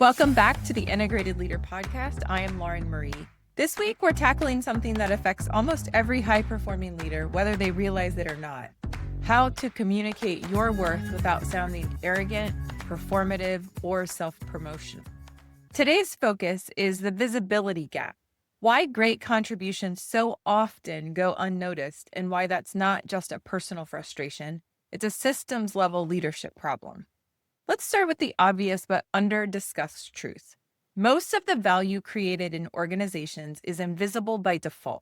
Welcome back to the Integrated Leader Podcast. I am Lauren Marie. This week, we're tackling something that affects almost every high-performing leader, whether they realize it or not. How to communicate your worth without sounding arrogant, performative, or self-promotional. Today's focus is the visibility gap. Why great contributions so often go unnoticed, and why that's not just a personal frustration. It's a systems-level leadership problem. Let's start with the obvious but under-discussed truth. Most of the value created in organizations is invisible by default.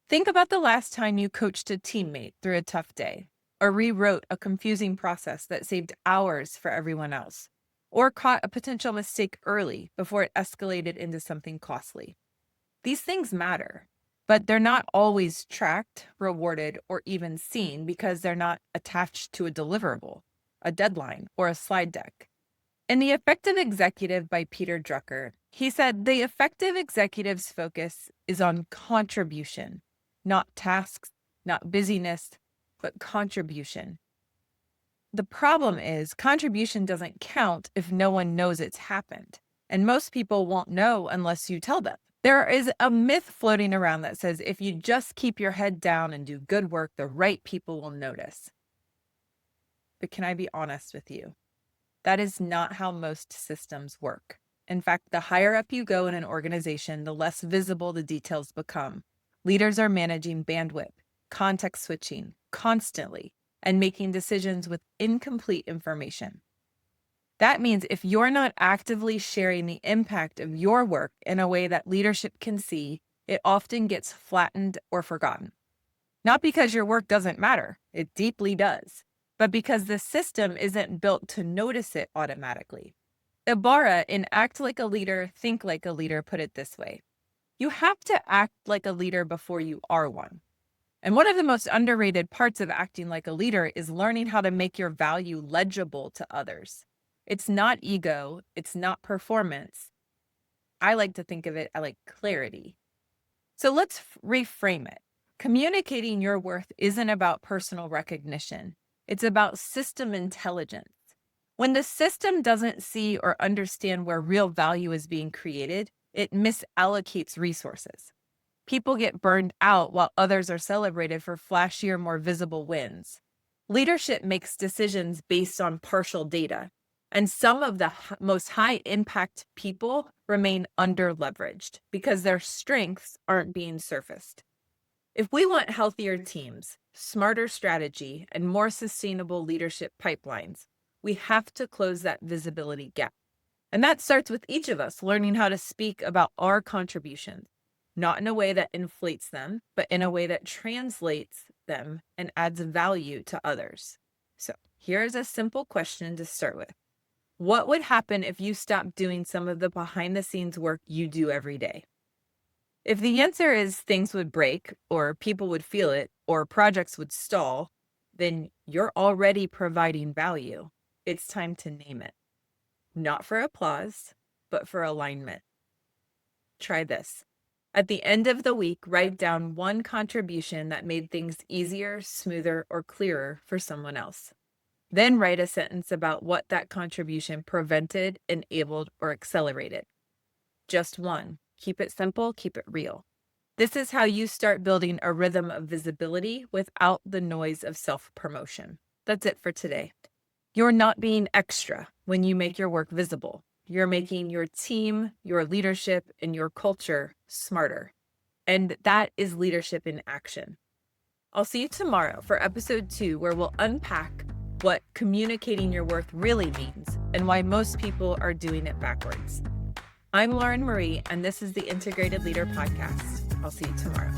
Think about the last time you coached a teammate through a tough day, or rewrote a confusing process that saved hours for everyone else, or caught a potential mistake early before it escalated into something costly. These things matter, but they're not always tracked, rewarded, or even seen because they're not attached to a deliverable, a deadline, or a slide deck. In The Effective Executive by Peter Drucker, he said, the effective executive's focus is on contribution, not tasks, not busyness, but contribution. The problem is contribution doesn't count if no one knows it's happened, and most people won't know unless you tell them. There is a myth floating around that says if you just keep your head down and do good work, the right people will notice. But can I be honest with you? That is not how most systems work. In fact, the higher up you go in an organization, the less visible the details become. Leaders are managing bandwidth, context switching constantly, and making decisions with incomplete information. That means if you're not actively sharing the impact of your work in a way that leadership can see, it often gets flattened or forgotten. Not because your work doesn't matter, it deeply does, but because the system isn't built to notice it automatically. Ibarra in Act Like a Leader, Think Like a Leader put it this way: you have to act like a leader before you are one. And one of the most underrated parts of acting like a leader is learning how to make your value legible to others. It's not ego, it's not performance. I like to think of it as like clarity. So let's reframe it. Communicating your worth isn't about personal recognition. It's about system intelligence. When the system doesn't see or understand where real value is being created, it misallocates resources. People get burned out while others are celebrated for flashier, more visible wins. Leadership makes decisions based on partial data, and some of the most high-impact people remain under-leveraged because their strengths aren't being surfaced. If we want healthier teams, smarter strategy, and more sustainable leadership pipelines, we have to close that visibility gap. And that starts with each of us learning how to speak about our contributions, not in a way that inflates them, but in a way that translates them and adds value to others. So here's a simple question to start with. What would happen if you stopped doing some of the behind-the-scenes work you do every day? If the answer is things would break, or people would feel it, or projects would stall, then you're already providing value. It's time to name it. Not for applause, but for alignment. Try this. At the end of the week, write down one contribution that made things easier, smoother, or clearer for someone else. Then write a sentence about what that contribution prevented, enabled, or accelerated. Just one. Keep it simple, keep it real. This is how you start building a rhythm of visibility without the noise of self-promotion. That's it for today. You're not being extra when you make your work visible. You're making your team, your leadership, and your culture smarter. And that is leadership in action. I'll see you tomorrow for episode 2, where we'll unpack what communicating your worth really means and why most people are doing it backwards. I'm Lauren Marie, and this is the Integrated Leader Podcast. I'll see you tomorrow.